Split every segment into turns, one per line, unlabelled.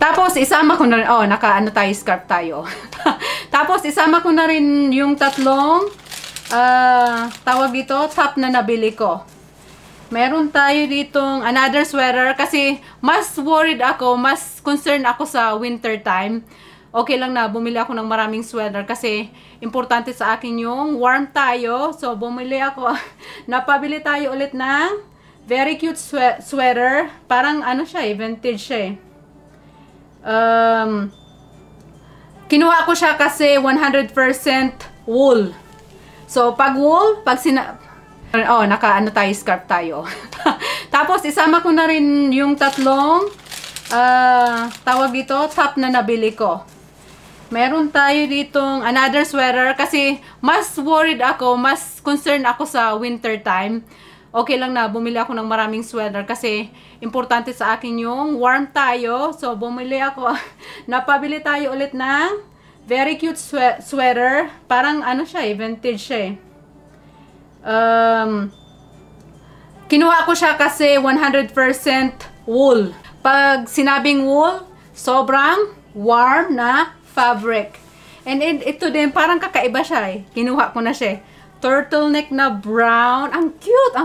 Tapos, isama ko na rin, oh, naka-ano tayo, scarf tayo. Tapos, isama ko na rin yung tatlong, tawag dito, top na nabili ko. Meron tayo ditong another sweater kasi mas worried ako, mas concerned ako sa winter time. Okay lang na bumili ako ng maraming sweater kasi importante sa akin yung warm tayo. So, bumili ako, napabili tayo ulit ng very cute sweater. Parang ano siya eh, vintage siya eh. Kinuha ko siya kasi 100% wool. So, pag wool, pag oh, naka-ano tayo, scarf tayo. Tapos, isama ko na rin yung tatlong, tawag dito, top na nabili ko. Meron tayo ditong another sweater kasi mas worried ako, mas concerned ako sa winter time. Okay lang na bumili ako ng maraming sweater kasi importante sa akin yung warm tayo. So, bumili ako, napabili tayo ulit ng very cute sweater. Parang ano siya eh, vintage siya eh. Kinuha ko siya kasi 100% wool. Pag sinabing wool, sobrang warm na fabric. And ito din, parang kakaiba siya eh. Kinuha ko na siya eh. Turtleneck na brown. Ang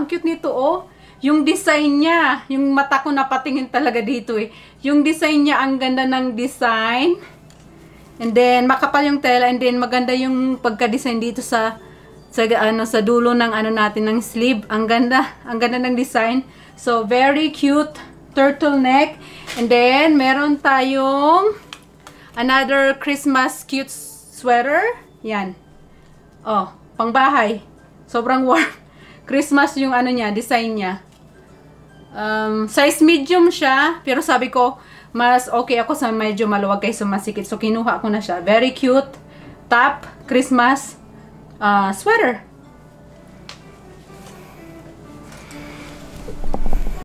cute nito oh. Yung design niya, yung mata ko napatingin talaga dito eh. Yung design niya, ang ganda ng design. And then, makapal yung tela. And then, maganda yung pagka-design dito sa dulo ng ano natin, ng sleeve. Ang ganda ng design. So, very cute turtleneck. And then, meron tayong another Christmas cute sweater. Yan. Oh, pangbahay. Sobrang warm. Christmas yung ano niya, design niya. Size medium siya. Pero sabi ko, mas okay ako sa medyo maluwag kaysa masikip. So, kinuha ko na siya. Very cute top Christmas sweater.